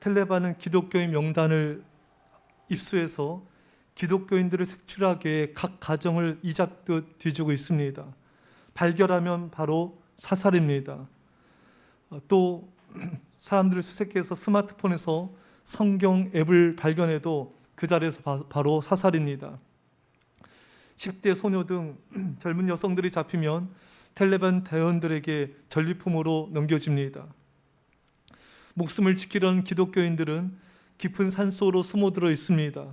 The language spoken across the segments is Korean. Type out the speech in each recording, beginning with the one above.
텔레반은 기독교인 명단을 입수해서 기독교인들을 색출하기 위해 각 가정을 이잡듯 뒤지고 있습니다. 발견하면 바로 사살입니다. 또 사람들을 수색해서 스마트폰에서 성경 앱을 발견해도 그 자리에서 바로 사살입니다. 10대 소녀 등 젊은 여성들이 잡히면 텔레반 대원들에게 전리품으로 넘겨집니다. 목숨을 지키려는 기독교인들은 깊은 산속으로 숨어들어 있습니다.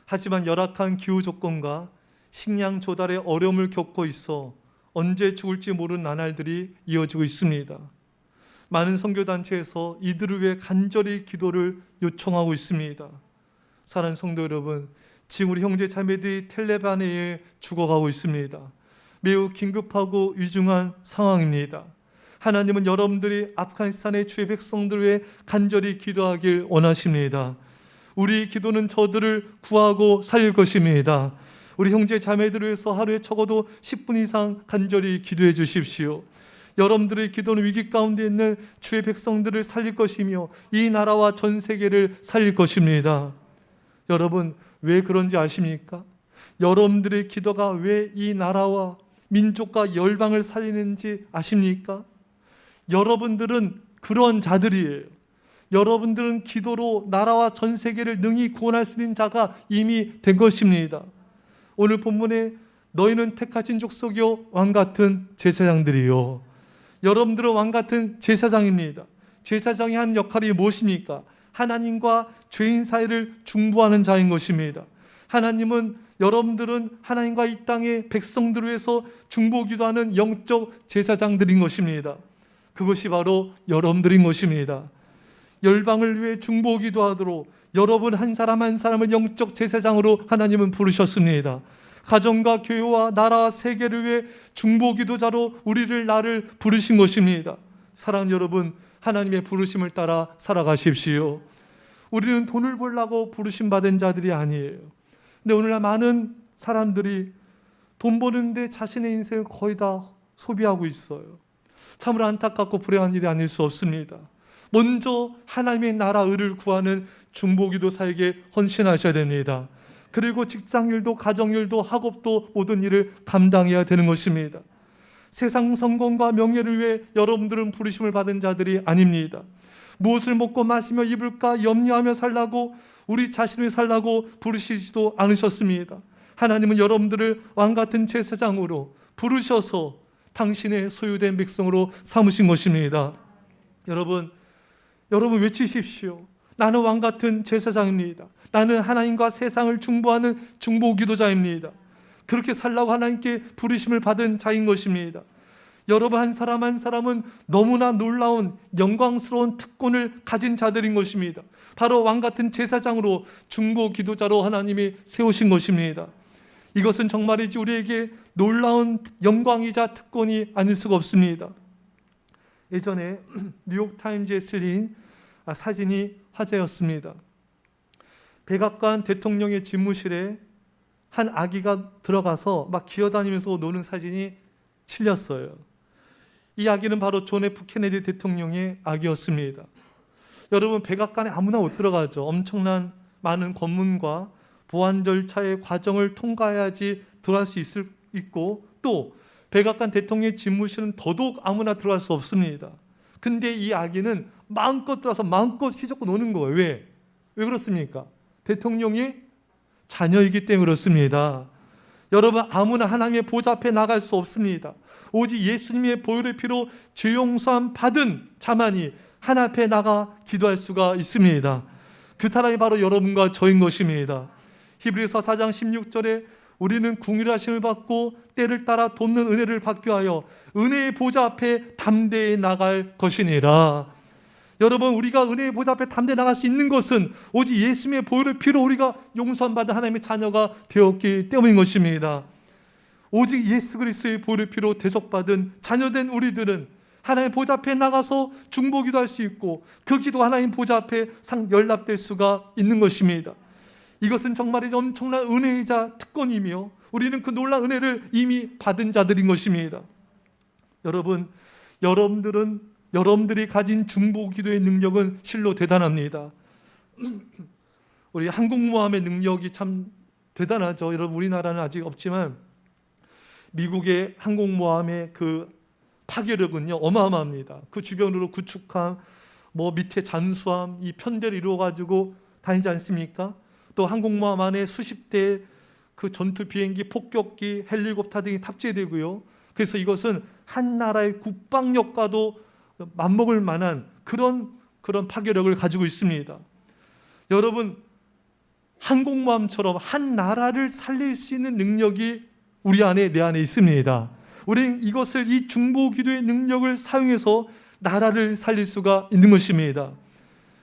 하지만 열악한 기후 조건과 식량 조달에 어려움을 겪고 있어 언제 죽을지 모르는 나날들이 이어지고 있습니다. 많은 선교단체에서 이들을 위해 간절히 기도를 요청하고 있습니다. 사랑하는 성도 여러분, 지금 우리 형제 자매들이 텔레반에 의해 죽어가고 있습니다. 매우 긴급하고 위중한 상황입니다. 하나님은 여러분들이 아프가니스탄의 주의 백성들을 위해 간절히 기도하길 원하십니다. 우리 기도는 저들을 구하고 살릴 것입니다. 우리 형제 자매들을 위해서 하루에 적어도 10분 이상 간절히 기도해 주십시오. 여러분들의 기도는 위기 가운데 있는 주의 백성들을 살릴 것이며 이 나라와 전 세계를 살릴 것입니다. 여러분, 왜 그런지 아십니까? 여러분들의 기도가 왜 이 나라와 민족과 열방을 살리는지 아십니까? 여러분들은 그런 자들이에요. 여러분들은 기도로 나라와 전 세계를 능히 구원할 수 있는 자가 이미 된 것입니다. 오늘 본문에 너희는 택하신 족속이요 왕같은 제사장들이요. 여러분들은 왕같은 제사장입니다. 제사장이 하는 역할이 무엇입니까? 하나님과 죄인 사이를 중보하는 자인 것입니다. 여러분들은 하나님과 이 땅의 백성들을 위해서 중보기도하는 영적 제사장들인 것입니다. 그것이 바로 여러분들인 것입니다. 열방을 위해 중보기도하도록 여러분 한 사람 한 사람을 영적 제사장으로 하나님은 부르셨습니다. 가정과 교회와 나라와 세계를 위해 중보기도자로 나를 부르신 것입니다. 사랑하는 여러분, 하나님의 부르심을 따라 살아가십시오. 우리는 돈을 벌려고 부르심 받은 자들이 아니에요. 근데 오늘날 많은 사람들이 돈 버는데 자신의 인생을 거의 다 소비하고 있어요. 참으로 안타깝고 불행한 일이 아닐 수 없습니다. 먼저 하나님의 나라 의를 구하는 중보기도사에게 헌신하셔야 됩니다. 그리고 직장일도 가정일도 학업도 모든 일을 감당해야 되는 것입니다. 세상 성공과 명예를 위해 여러분들은 부르심을 받은 자들이 아닙니다. 무엇을 먹고 마시며 입을까 염려하며 살라고 우리 자신을 살라고 부르시지도 않으셨습니다. 하나님은 여러분들을 왕같은 제사장으로 부르셔서 당신의 소유된 백성으로 삼으신 것입니다. 여러분 외치십시오. 나는 왕같은 제사장입니다. 나는 하나님과 세상을 중보하는 중보기도자입니다. 그렇게 살라고 하나님께 부르심을 받은 자인 것입니다. 여러분 한 사람 한 사람은 너무나 놀라운 영광스러운 특권을 가진 자들인 것입니다. 바로 왕같은 제사장으로 중보기도자로 하나님이 세우신 것입니다. 이것은 정말이지 우리에게 놀라운 영광이자 특권이 아닐 수가 없습니다. 예전에 뉴욕타임즈에 실린 사진이 화제였습니다. 백악관 대통령의 집무실에 한 아기가 들어가서 막 기어다니면서 노는 사진이 실렸어요. 이 아기는 바로 존 F 케네디 대통령의 아기였습니다. 여러분, 백악관에 아무나 못 들어가죠. 엄청난 많은 검문과 보안 절차의 과정을 통과해야지 들어갈 수 있고, 또 백악관 대통령의 집무실은 더더욱 아무나 들어갈 수 없습니다. 근데 이 아기는 마음껏 들어와서 마음껏 휘젓고 노는 거예요. 왜 그렇습니까? 대통령이 자녀이기 때문에 그렇습니다. 여러분, 아무나 하나님의 보좌 앞에 나갈 수 없습니다. 오직 예수님의 보혈의 피로 죄 용서함 받은 자만이 하나님 앞에 나가 기도할 수가 있습니다. 그 사람이 바로 여러분과 저인 것입니다. 히브리서 4장 16절에 우리는 궁휼하심을 받고 때를 따라 돕는 은혜를 받기 위하여 은혜의 보좌 앞에 담대히 나갈 것이니라. 여러분, 우리가 은혜의 보좌 앞에 담대히 나갈 수 있는 것은 오직 예수님의 보혈의 피로 우리가 용서받은 하나님의 자녀가 되었기 때문인 것입니다. 오직 예수 그리스도의 보혈의 피로 대속받은 자녀된 우리들은 하나님의 보좌 앞에 나가서 중보기도 할 수 있고 그 기도 하나님 보좌 앞에 연락될 수가 있는 것입니다. 이것은 정말이지 엄청난 은혜이자 특권이며 우리는 그 놀라운 은혜를 이미 받은 자들인 것입니다. 여러분들이 가진 중보기도의 능력은 실로 대단합니다. 우리 항공모함의 능력이 참 대단하죠. 여러분, 우리나라는 아직 없지만 미국의 항공모함의 그 파괴력은요 어마어마합니다. 그 주변으로 구축함, 뭐 밑에 잠수함, 이 편대를 이루어 가지고 다니지 않습니까? 또 항공모함 안에 수십 대의 그 전투 비행기, 폭격기, 헬리콥터 등이 탑재되고요. 그래서 이것은 한 나라의 국방력과도 맞먹을 만한 그런 파괴력을 가지고 있습니다. 여러분, 항공모함처럼 한 나라를 살릴 수 있는 능력이 우리 안에, 내 안에 있습니다. 우리는 이것을, 이 중보기도의 능력을 사용해서 나라를 살릴 수가 있는 것입니다.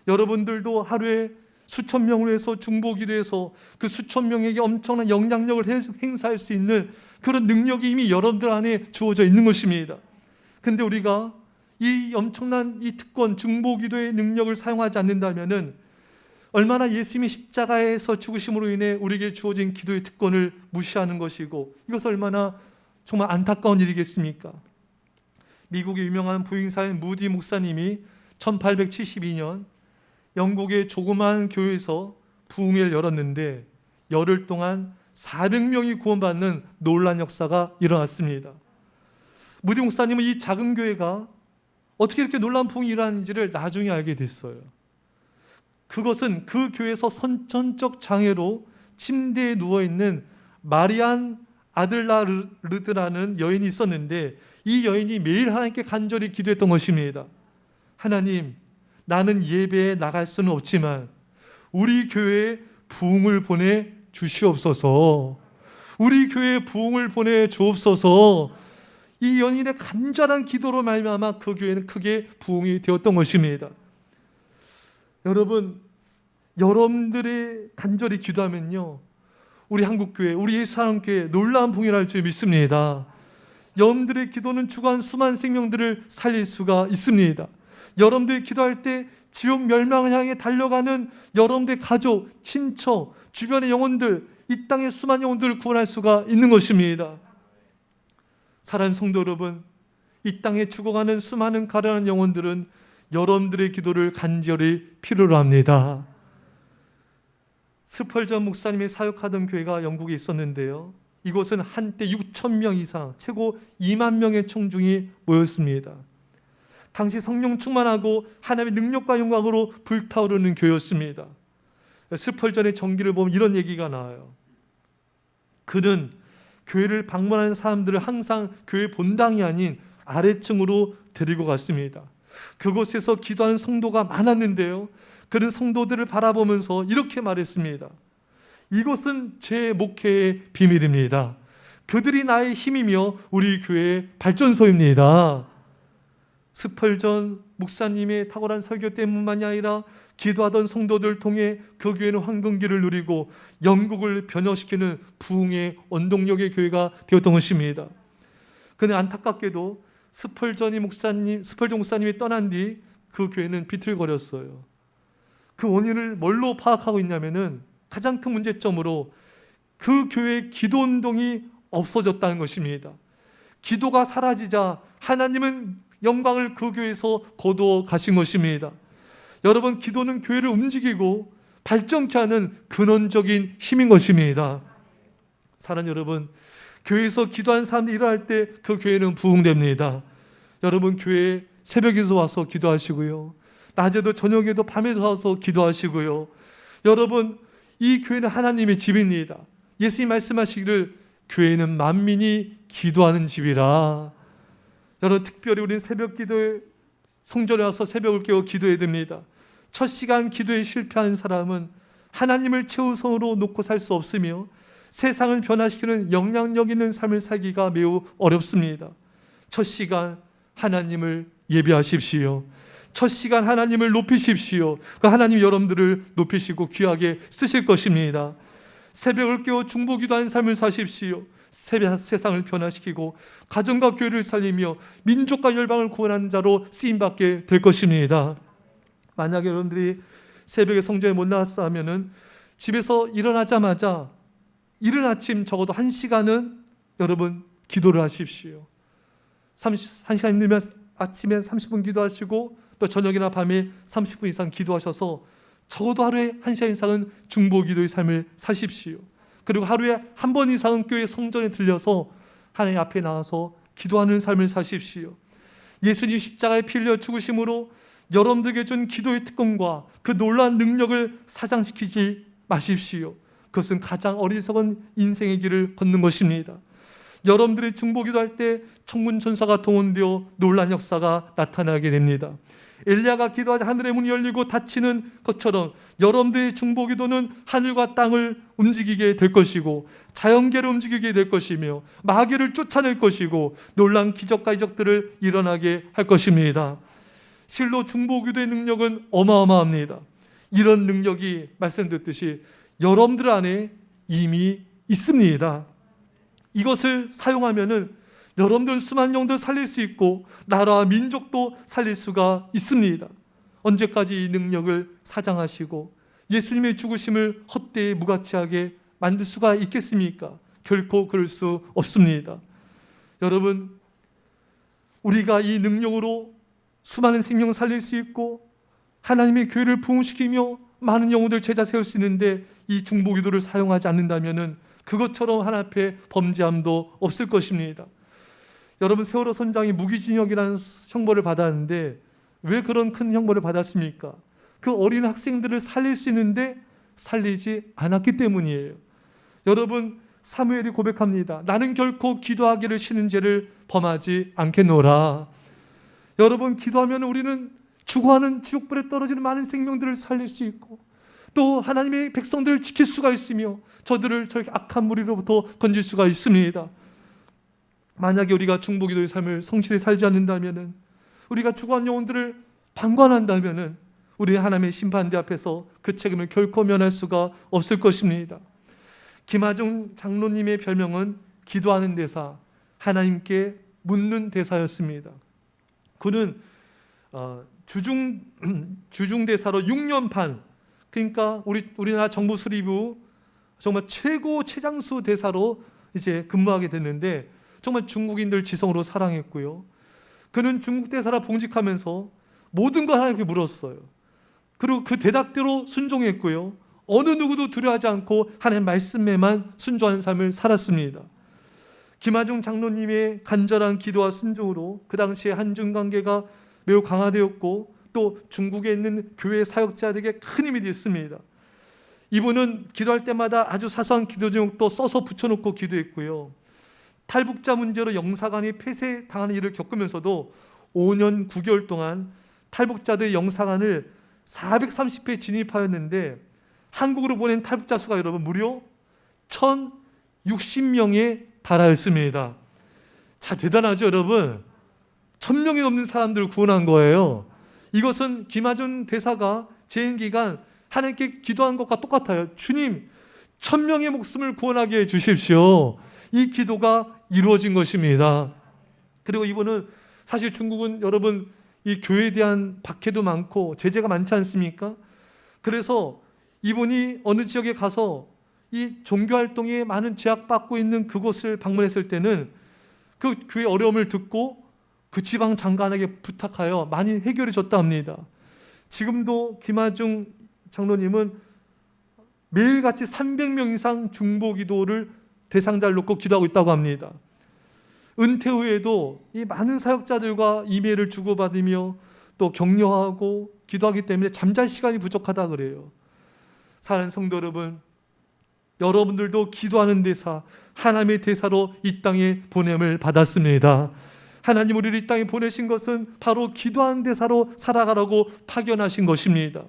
여러분들도 하루에 수천 명을 위해서 중보기도해서 그 수천 명에게 엄청난 영향력을 행사할 수 있는 그런 능력이 이미 여러분들 안에 주어져 있는 것입니다. 그런데 우리가 이 엄청난 이 특권, 중보기도의 능력을 사용하지 않는다면은 얼마나 예수님이 십자가에서 죽으심으로 인해 우리에게 주어진 기도의 특권을 무시하는 것이고, 이것은 얼마나 정말 안타까운 일이겠습니까? 미국의 유명한 부흥사인 무디 목사님이 1872년 영국의 조그마한 교회에서 부흥회를 열었는데 열흘 동안 400명이 구원받는 놀라운 역사가 일어났습니다. 무디 목사님은 이 작은 교회가 어떻게 이렇게 놀라운 부흥이 일어나는지를 나중에 알게 됐어요. 그것은 그 교회에서 선천적 장애로 침대에 누워있는 마리안 아들라르드라는 여인이 있었는데, 이 여인이 매일 하나님께 간절히 기도했던 것입니다. 하나님, 나는 예배에 나갈 수는 없지만 우리 교회에 부흥을 보내 주시옵소서. 우리 교회에 부흥을 보내 주옵소서. 이 여인의 간절한 기도로 말미암아 그 교회는 크게 부흥이 되었던 것입니다. 여러분, 여러분들이 간절히 기도하면요, 우리 한국교회, 우리 예수사랑교회 놀라운 부흥이 날 줄 믿습니다. 여러분들의 기도는 주관 수많은 생명들을 살릴 수가 있습니다. 여러분들이 기도할 때 지옥 멸망을 향해 달려가는 여러분들의 가족, 친척, 주변의 영혼들, 이 땅의 수많은 영혼들을 구원할 수가 있는 것입니다. 사랑하는 성도 여러분, 이 땅에 죽어가는 수많은 가련한 영혼들은 여러분들의 기도를 간절히 필요로 합니다. 스펄전 목사님이 사역하던 교회가 영국에 있었는데요, 이곳은 한때 6,000명 이상, 최고 2만 명의 청중이 모였습니다. 당시 성령 충만하고 하나님의 능력과 영광으로 불타오르는 교회였습니다. 스펄전의 전기를 보면 이런 얘기가 나와요. 그는 교회를 방문하는 사람들을 항상 교회 본당이 아닌 아래층으로 데리고 갔습니다. 그곳에서 기도하는 성도가 많았는데요, 그런 성도들을 바라보면서 이렇게 말했습니다. 이것은 제 목회의 비밀입니다. 그들이 나의 힘이며 우리 교회의 발전소입니다. 스펄전 목사님의 탁월한 설교 때문만이 아니라 기도하던 성도들을 통해 그 교회는 황금기를 누리고 영국을 변화시키는 부흥의 원동력의 교회가 되었던 것입니다. 그런데 안타깝게도 스펄전 목사님이 떠난 뒤 그 교회는 비틀거렸어요. 그 원인을 뭘로 파악하고 있냐면은 가장 큰 문제점으로 그 교회의 기도 운동이 없어졌다는 것입니다. 기도가 사라지자 하나님은 영광을 그 교회에서 거두어 가신 것입니다. 여러분, 기도는 교회를 움직이고 발전케 하는 근원적인 힘인 것입니다. 사랑하는 여러분, 교회에서 기도하는 사람들이 일어날 때 그 교회는 부흥됩니다. 여러분, 교회에 새벽에도 와서 기도하시고요, 낮에도 저녁에도 밤에도 와서 기도하시고요. 여러분, 이 교회는 하나님의 집입니다. 예수님 말씀하시기를 교회는 만민이 기도하는 집이라. 여러분, 특별히 우리는 새벽 기도에 성전에 와서 새벽을 깨워 기도해야 됩니다. 첫 시간 기도에 실패하는 사람은 하나님을 최우선으로 놓고 살 수 없으며 세상을 변화시키는 영향력 있는 삶을 살기가 매우 어렵습니다. 첫 시간 하나님을 예배하십시오. 첫 시간 하나님을 높이십시오. 그 하나님 여러분들을 높이시고 귀하게 쓰실 것입니다. 새벽을 깨워 중보기도하는 삶을 사십시오. 세상을 변화시키고 가정과 교회를 살리며 민족과 열방을 구원하는 자로 쓰임받게 될 것입니다. 만약에 여러분들이 새벽에 성전에 못 나왔어 하면은 집에서 일어나자마자 이른 아침 적어도 1시간은 여러분 기도를 하십시오. 1시간 일면 아침에 30분 기도하시고 또 저녁이나 밤에 30분 이상 기도하셔서 적어도 하루에 1시간 이상은 중보기도의 삶을 사십시오. 그리고 하루에 한 번 이상은 교회 성전에 들려서 하나님 앞에 나와서 기도하는 삶을 사십시오. 예수님 십자가에 피 흘려 죽으심으로 여러분들에게 준 기도의 특권과 그 놀라운 능력을 사장시키지 마십시오. 그것은 가장 어리석은 인생의 길을 걷는 것입니다. 여러분들이 중보기도할 때 천군 천사가 동원되어 놀라운 역사가 나타나게 됩니다. 엘리야가 기도하자 하늘의 문이 열리고 닫히는 것처럼 여러분들의 중보기도는 하늘과 땅을 움직이게 될 것이고 자연계를 움직이게 될 것이며 마귀를 쫓아낼 것이고 놀라운 기적과 이적들을 일어나게 할 것입니다. 실로 중보기도의 능력은 어마어마합니다. 이런 능력이 말씀드렸듯이 여러분들 안에 이미 있습니다. 이것을 사용하면은 여러분들은 수많은 영혼들을 살릴 수 있고 나라와 민족도 살릴 수가 있습니다. 언제까지 이 능력을 사장하시고 예수님의 죽으심을 헛되이 무가치하게 만들 수가 있겠습니까? 결코 그럴 수 없습니다. 여러분, 우리가 이 능력으로 수많은 생명을 살릴 수 있고 하나님의 교회를 부흥시키며 많은 영혼들 제자 세울 수 있는데 이 중보기도를 사용하지 않는다면 그것처럼 하나님 앞에 범죄함도 없을 것입니다. 여러분, 세월호 선장이 무기징역이라는 형벌을 받았는데 왜 그런 큰 형벌을 받았습니까? 그 어린 학생들을 살릴 수 있는데 살리지 않았기 때문이에요. 여러분, 사무엘이 고백합니다. 나는 결코 기도하기를 싫은 죄를 범하지 않겠노라. 여러분, 기도하면 우리는 죽어가는 지옥불에 떨어지는 많은 생명들을 살릴 수 있고 또 하나님의 백성들을 지킬 수가 있으며 저들을 저렇게 악한 무리로부터 건질 수가 있습니다. 만약에 우리가 중보기도의 삶을 성실히 살지 않는다면, 우리가 죽어간 영혼들을 방관한다면 우리 하나님의 심판대 앞에서 그 책임을 결코 면할 수가 없을 것입니다. 김하중 장로님의 별명은 기도하는 대사, 하나님께 묻는 대사였습니다. 그는 주중대사로 6년 반, 그러니까 우리나라 정부 수립 후 정말 최고 최장수 대사로 이제 근무하게 됐는데 정말 중국인들 지성으로 사랑했고요. 그는 중국 대사라 봉직하면서 모든 걸 하나님께 물었어요. 그리고 그 대답대로 순종했고요. 어느 누구도 두려워하지 않고 하나님 말씀에만 순종하는 삶을 살았습니다. 김하중 장로님의 간절한 기도와 순종으로 그 당시에 한중 관계가 매우 강화되었고 또 중국에 있는 교회 사역자들에게 큰 힘이 됐습니다. 이분은 기도할 때마다 아주 사소한 기도 제목도 써서 붙여놓고 기도했고요. 탈북자 문제로 영사관이 폐쇄당하는 일을 겪으면서도 5년 9개월 동안 탈북자들 영사관을 430회 진입하였는데 한국으로 보낸 탈북자 수가 여러분 무려 1,060명에 달하였습니다. 자, 대단하죠 여러분? 1,000명이 넘는 사람들을 구원한 거예요. 이것은 김하중 대사가 재임 기간 하나님께 기도한 것과 똑같아요. 주님, 1,000명의 목숨을 구원하게 해주십시오. 이 기도가 이루어진 것입니다. 그리고 이분은 사실 중국은 여러분 이 교회에 대한 박해도 많고 제재가 많지 않습니까? 그래서 이분이 어느 지역에 가서 이 종교활동에 많은 제약받고 있는 그곳을 방문했을 때는 그 교회 어려움을 듣고 그 지방 장관에게 부탁하여 많이 해결해 줬다 합니다. 지금도 김하중 장로님은 매일같이 300명 이상 중보기도를 대상자를 놓고 기도하고 있다고 합니다. 은퇴 후에도 이 많은 사역자들과 이메일을 주고받으며 또 격려하고 기도하기 때문에 잠잘 시간이 부족하다 그래요. 사랑하는 성도 여러분, 여러분들도 기도하는 대사, 하나님의 대사로 이 땅에 보냄을 받았습니다. 하나님 우리를 이 땅에 보내신 것은 바로 기도하는 대사로 살아가라고 파견하신 것입니다.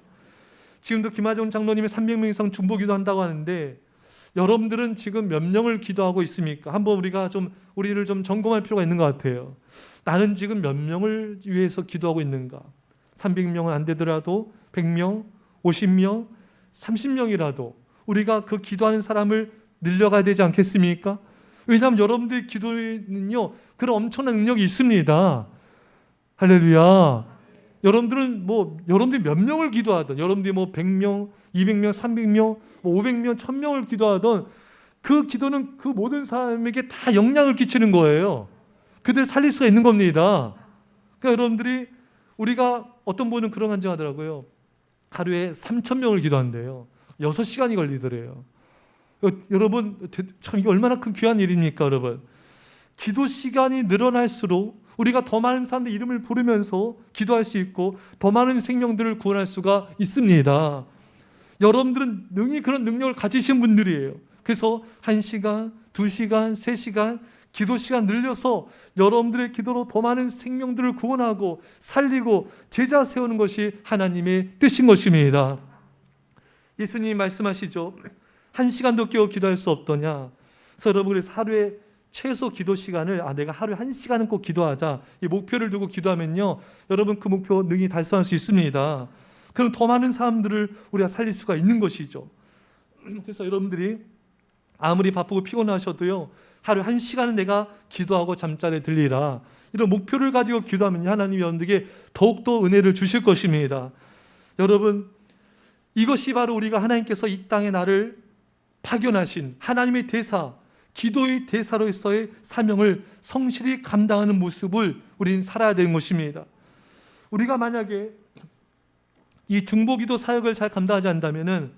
지금도 김하중 장로님이 300명 이상 중보기도 한다고 하는데 여러분들은 지금 몇 명을 기도하고 있습니까? 한번 우리를 좀 점검할 필요가 있는 것 같아요. 나는 지금 몇 명을 위해서 기도하고 있는가? 300명은 안 되더라도 100명, 50명, 30명이라도 우리가 그 기도하는 사람을 늘려가야 되지 않겠습니까? 왜냐하면 여러분들의 기도에는요 그런 엄청난 능력이 있습니다. 할렐루야. 여러분들이 몇 명을 기도하든, 여러분들이 100명, 200명, 300명, 500명, 1000명을 기도하든 그 기도는 그 모든 사람에게 다 영향을 끼치는 거예요. 그들을 살릴 수가 있는 겁니다. 그러니까 여러분들이, 우리가 어떤 분은 그런 간증하더라고요. 하루에 3,000명을 기도한대요. 6시간이 걸리더래요. 여러분, 참 이게 얼마나 큰 귀한 일입니까, 여러분? 기도 시간이 늘어날수록 우리가 더 많은 사람들 이름을 부르면서 기도할 수 있고 더 많은 생명들을 구원할 수가 있습니다. 여러분들은 능히 그런 능력을 가지신 분들이에요. 그래서 1시간, 2시간, 3시간 기도 시간 늘려서 여러분들의 기도로 더 많은 생명들을 구원하고 살리고 제자 세우는 것이 하나님의 뜻인 것입니다. 예수님이 말씀하시죠. 1시간도 깨어 기도할 수 없더냐. 그래서 여러분, 그래서 하루에 최소 기도 시간을 내가 하루에 1시간은 꼭 기도하자, 이 목표를 두고 기도하면요, 여러분 그 목표 능히 달성할 수 있습니다. 그럼 더 많은 사람들을 우리가 살릴 수가 있는 것이죠. 그래서 여러분들이 아무리 바쁘고 피곤하셔도요, 하루에 1시간은 내가 기도하고 잠자리에 들리라, 이런 목표를 가지고 기도하면 하나님이 여러분들에게 더욱더 은혜를 주실 것입니다. 여러분, 이것이 바로 우리가 하나님께서 이 땅에 나를 파견하신 하나님의 대사, 기도의 대사로서의 사명을 성실히 감당하는 모습을 우리는 살아야 되는 것입니다. 우리가 만약에 이 중보기도 사역을 잘 감당하지 않는다면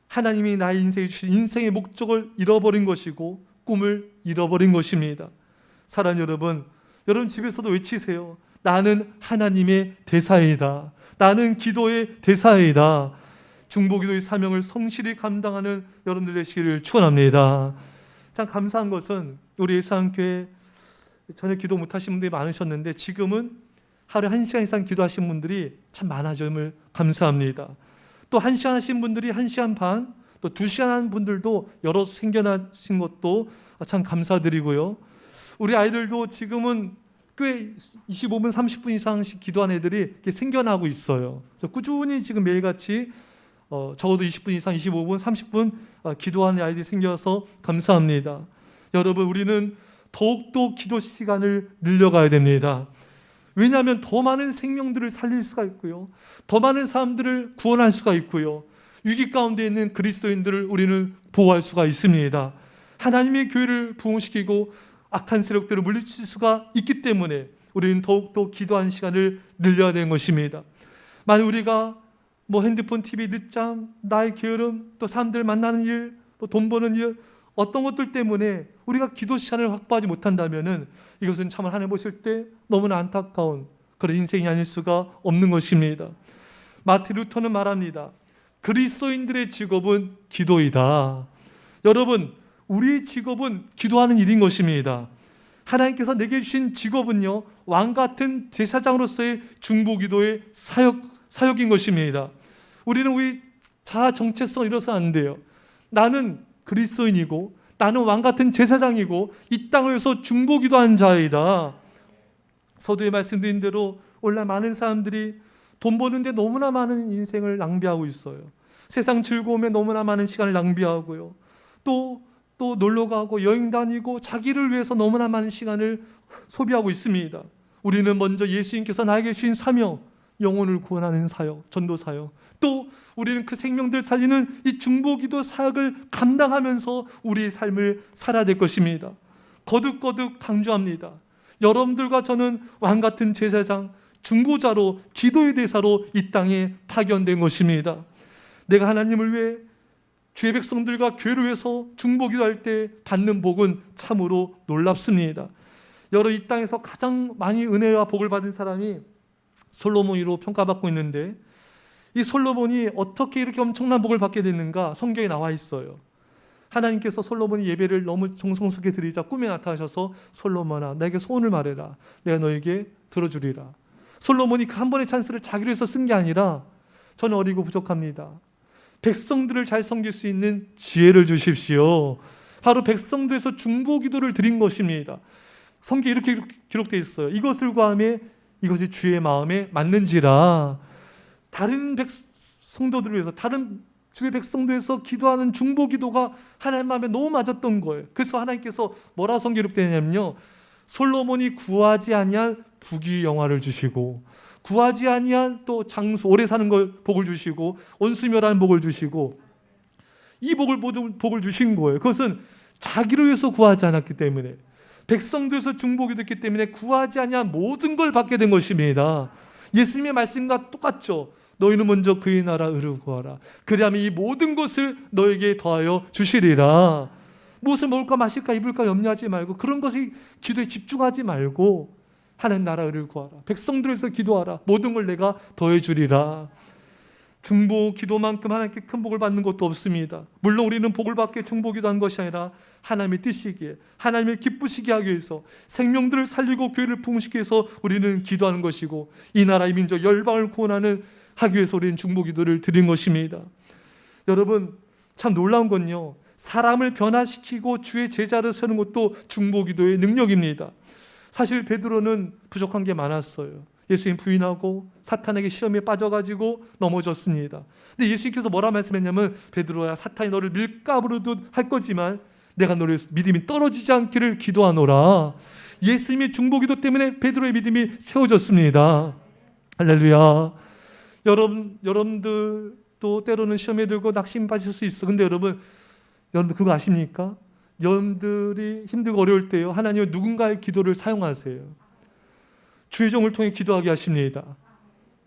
하나님이 나의 인생에 주신 인생의 목적을 잃어버린 것이고 꿈을 잃어버린 것입니다. 사랑하는 여러분, 여러분 집에서도 외치세요. 나는 하나님의 대사이다. 나는 기도의 대사이다. 중보기도의 사명을 성실히 감당하는 여러분들 되시기를 축원합니다. 참 감사한 것은 우리 예수한교회 전에 기도 못하신 분들이 많으셨는데 지금은 하루에 1시간 이상 기도하신 분들이 참 많아짐을 감사합니다. 또 1시간 하신 분들이 1시간 반, 또 2시간 한 분들도 여러 생겨나신 것도 참 감사드리고요. 우리 아이들도 지금은 꽤 25분, 30분 이상씩 기도하는 애들이 이렇게 생겨나고 있어요. 그래서 꾸준히 지금 매일같이 적어도 20분 이상, 25분, 30분 기도하는 아이들이 생겨서 감사합니다. 여러분, 우리는 더욱더 기도 시간을 늘려가야 됩니다. 왜냐하면 더 많은 생명들을 살릴 수가 있고요, 더 많은 사람들을 구원할 수가 있고요, 위기 가운데 있는 그리스도인들을 우리는 보호할 수가 있습니다. 하나님의 교회를 부흥시키고 악한 세력들을 물리칠 수가 있기 때문에 우리는 더욱더 기도하는 시간을 늘려야 되는 것입니다. 만약 우리가 핸드폰, TV, 늦잠, 나의 게으름, 또 사람들 만나는 일, 또 돈 버는 일, 어떤 것들 때문에 우리가 기도 시간을 확보하지 못한다면은 이것은 참 하나님 보실 때 너무나 안타까운 그런 인생이 아닐 수가 없는 것입니다. 마틴 루터는 말합니다. 그리스도인들의 직업은 기도이다. 여러분, 우리의 직업은 기도하는 일인 것입니다. 하나님께서 내게 주신 직업은요, 왕같은 제사장으로서의 중보기도의 사역인 것입니다. 우리는 우리 자아 정체성을 잃어서는 안 돼요. 나는 그리스도인이고 나는 왕같은 제사장이고 이 땅을 위해서 중보기도한 자이다. 서두에 말씀드린 대로 오늘날 많은 사람들이 돈 버는데 너무나 많은 인생을 낭비하고 있어요. 세상 즐거움에 너무나 많은 시간을 낭비하고요, 또 놀러 가고 여행 다니고 자기를 위해서 너무나 많은 시간을 소비하고 있습니다. 우리는 먼저 예수님께서 나에게 주신 사명, 영혼을 구원하는 사역, 전도 사역, 또 우리는 그 생명들 살리는 이 중보기도 사역을 감당하면서 우리의 삶을 살아야 될 것입니다. 거듭거듭 강조합니다. 여러분들과 저는 왕같은 제사장, 중보자로, 기도의 대사로 이 땅에 파견된 것입니다. 내가 하나님을 위해 주의 백성들과 교회를 위해서 중보기도할 때 받는 복은 참으로 놀랍습니다. 여러분, 이 땅에서 가장 많이 은혜와 복을 받은 사람이 솔로몬이로 평가받고 있는데, 이 솔로몬이 어떻게 이렇게 엄청난 복을 받게 됐는가 성경에 나와 있어요. 하나님께서 솔로몬이 예배를 너무 정성스럽게 드리자 꿈에 나타나셔서 솔로몬아, 내게 소원을 말해라. 내가 너에게 들어주리라. 솔로몬이 그 한 번의 찬스를 자기를 위해서 쓴 게 아니라, 저는 어리고 부족합니다. 백성들을 잘 섬길 수 있는 지혜를 주십시오. 바로 백성들에서 중보기도를 드린 것입니다. 성경에 이렇게 기록되어 있어요. 이것을 구하매 이것이 주의 마음에 맞는지라. 다른 성도들을 위해서, 다른 주의 백성들에서 기도하는 중보기도가 하나님 마음에 너무 맞았던 거예요. 그래서 하나님께서 뭐라 성경에 기록되냐면요, 솔로몬이 구하지 아니한 부귀영화를 주시고, 구하지 아니한 또 장수, 오래 사는 걸 복을 주시고, 원수멸하는 복을 주시고, 이 복을 주신 거예요. 그것은 자기를 위해서 구하지 않았기 때문에, 백성들에서 중보기도 했기 때문에 구하지 아니한 모든 걸 받게 된 것입니다. 예수님의 말씀과 똑같죠. 너희는 먼저 그의 나라 의를 구하라. 그리하면 이 모든 것을 너에게 더하여 주시리라. 무엇을 먹을까 마실까 입을까 염려하지 말고 그런 것이 기도에 집중하지 말고 하나님 나라 의를 구하라. 백성들을 위해서 기도하라. 모든 걸 내가 더해 주리라. 중보 기도만큼 하나님께 큰 복을 받는 것도 없습니다. 물론 우리는 복을 받게 중보 기도한 것이 아니라 하나님의 뜻이기에 하나님의 기쁘시게 하기 위해서 생명들을 살리고 교회를 부흥시키기 위해서 우리는 기도하는 것이고 이 나라의 민족 열방을 구원하는 하기 위해서 우리는 중보 기도를 드린 것입니다. 여러분 참 놀라운 건요, 사람을 변화시키고 주의 제자를 세우는 것도 중보 기도의 능력입니다. 사실 베드로는 부족한 게 많았어요. 예수님 부인하고 사탄에게 시험에 빠져가지고 넘어졌습니다. 근데 예수님께서 뭐라 말씀했냐면 베드로야, 사탄이 너를 밀가부르듯 할 거지만 내가 너를 믿음이 떨어지지 않기를 기도하노라. 예수님의 중보기도 때문에 베드로의 믿음이 세워졌습니다. 할렐루야. 여러분들도 때로는 시험에 들고 낙심 빠질 수 있어. 근데 여러분 그거 아십니까? 여러분들이 힘들고 어려울 때요, 하나님은 누군가의 기도를 사용하세요. 주의 종을 통해 기도하게 하십니다.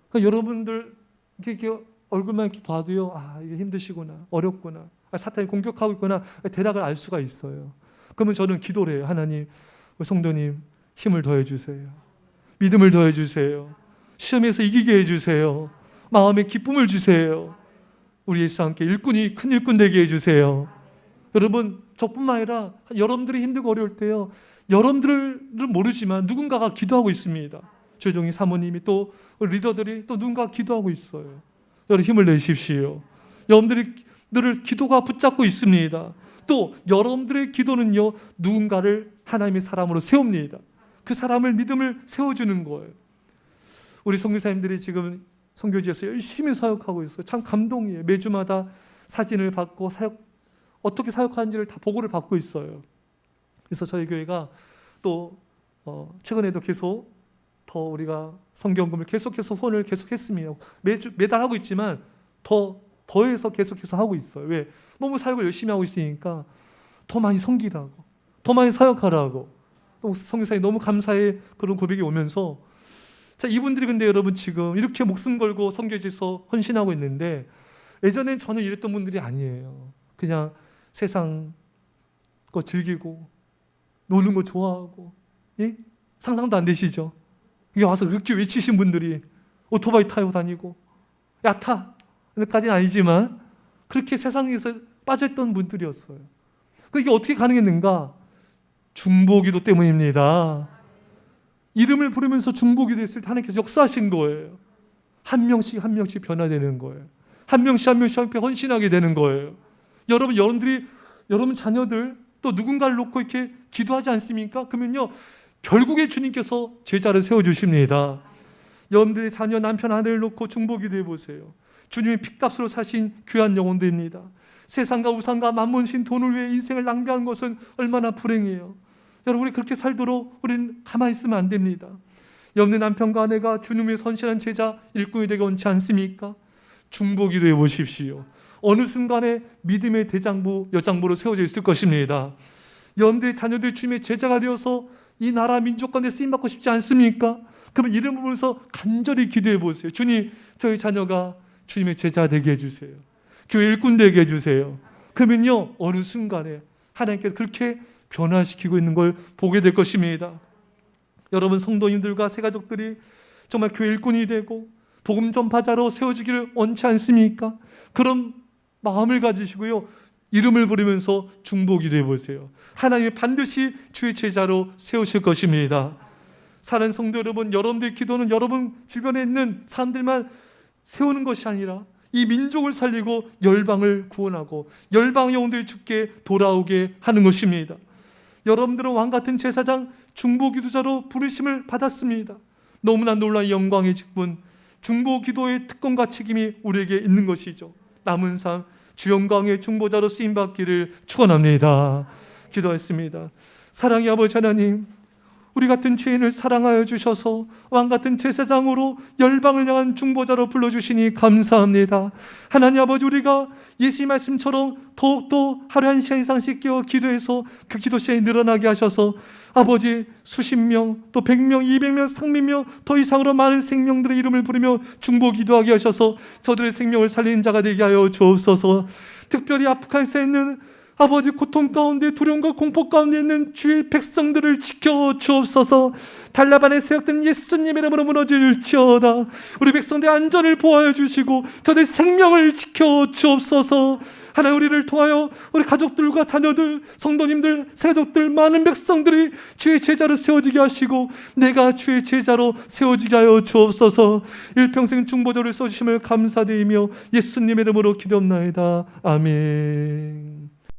그러니까 여러분들 이렇게 얼굴만 이렇게 봐도요, 아 이게 힘드시구나, 어렵구나, 사탄이 공격하고 있구나 대략을 알 수가 있어요. 그러면 저는 기도를 해요. 하나님, 우리 성도님 힘을 더해 주세요. 믿음을 더해 주세요. 시험에서 이기게 해주세요. 마음에 기쁨을 주세요. 우리 예수와 함께 일꾼이 큰 일꾼 되게 해주세요. 여러분 저뿐만 아니라 여러분들이 힘들고 어려울 때요, 여러분들은 모르지만 누군가가 기도하고 있습니다. 조종이 사모님이 또 리더들이 또 누군가가 기도하고 있어요. 여러분 힘을 내십시오. 여러분들을 기도가 붙잡고 있습니다. 또 여러분들의 기도는요, 누군가를 하나님의 사람으로 세웁니다. 그 사람을 믿음을 세워주는 거예요. 우리 선교사님들이 지금 선교지에서 열심히 사역하고 있어요. 참 감동이에요. 매주마다 사진을 받고 어떻게 사역하는지를 다 보고를 받고 있어요. 그래서 저희 교회가 또 최근에도 계속 더 우리가 성경금을 계속해서 후원을 계속했습니다. 매달 하고 있지만 더해서 계속해서 하고 있어요. 왜? 너무 사역을 열심히 하고 있으니까 더 많이 섬기라고, 더 많이 사역하라고. 또 선교사님 너무 감사해 그런 고백이 오면서, 자 이분들이 근데 여러분 지금 이렇게 목숨 걸고 선교지에서 헌신하고 있는데 예전엔 전혀 이랬던 분들이 아니에요. 그냥 세상 거 즐기고 노는 거 좋아하고, 예? 상상도 안 되시죠? 이게 와서 이렇게 외치신 분들이 오토바이 타고 다니고 야타까지는 아니지만 그렇게 세상에서 빠졌던 분들이었어요. 이게 어떻게 가능했는가? 중보기도 때문입니다. 이름을 부르면서 중보기도 했을 때 하나님께서 역사하신 거예요. 한 명씩 한 명씩 변화되는 거예요. 한 명씩 한 명씩 함께 헌신하게 되는 거예요. 여러분 자녀들 또 누군가를 놓고 이렇게 기도하지 않습니까? 그러면요, 결국에 주님께서 제자를 세워주십니다. 여러분들의 자녀, 남편, 아내를 놓고 중보기도 해보세요. 주님의 핏값으로 사신 귀한 영혼들입니다. 세상과 우상과 만몬신 돈을 위해 인생을 낭비하는 것은 얼마나 불행해요. 여러분 우리 그렇게 살도록 우리는 가만히 있으면 안 됩니다. 여러분의 남편과 아내가 주님의 선신한 제자 일꾼이 되게 원치 않습니까? 중보기도 해보십시오. 어느 순간에 믿음의 대장부, 여장부로 세워져 있을 것입니다. 여러분들의 자녀들이 주님의 제자가 되어서 이 나라 민족 가운데 쓰임받고 싶지 않습니까? 그럼 이름을 보면서 간절히 기도해 보세요. 주님, 저희 자녀가 주님의 제자 되게 해주세요. 교회 일꾼 되게 해주세요. 그러면요, 어느 순간에 하나님께서 그렇게 변화시키고 있는 걸 보게 될 것입니다. 여러분 성도님들과 새가족들이 정말 교회 일꾼이 되고 복음 전파자로 세워지기를 원치 않습니까? 그런 마음을 가지시고요, 이름을 부르면서 중보기도 해보세요. 하나님이 반드시 주의 제자로 세우실 것입니다. 사랑하는 성도 여러분, 여러분들의 기도는 여러분 주변에 있는 사람들만 세우는 것이 아니라 이 민족을 살리고 열방을 구원하고 열방 영혼들이 주께 돌아오게 하는 것입니다. 여러분들은 왕같은 제사장 중보기도자로 부르심을 받았습니다. 너무나 놀라운 영광의 직분, 중보기도의 특권과 책임이 우리에게 있는 것이죠. 남은 삶 주 영광의 중보자로 쓰임받기를 축원합니다. 기도했습니다. 사랑의 아버지 하나님, 우리 같은 죄인을 사랑하여 주셔서 왕같은 제사장으로 열방을 향한 중보자로 불러주시니 감사합니다. 하나님 아버지, 우리가 예수님 말씀처럼 더욱더 하루에 1시간 이상씩 깨어 기도해서 그 기도 시간이 늘어나게 하셔서 아버지, 수십 명, 또 100명, 200명, 300명 더 이상으로 많은 생명들의 이름을 부르며 중보 기도하게 하셔서 저들의 생명을 살리는 자가 되게 하여 주옵소서. 특별히 아프간에 있는 아버지, 고통 가운데 두려움과 공포 가운데 있는 주의 백성들을 지켜 주옵소서. 달라반에 세웠던 예수님의 이름으로 무너질지어다. 우리 백성들의 안전을 보호해 주시고 저들의 생명을 지켜 주옵소서. 하나님, 우리를 통하여 우리 가족들과 자녀들, 성도님들, 세가족들, 많은 백성들이 주의 제자로 세워지게 하시고 내가 주의 제자로 세워지게 하여 주옵소서. 일평생 중보자를 써주심을 감사드리며 예수님의 이름으로 기도합나이다. 아멘.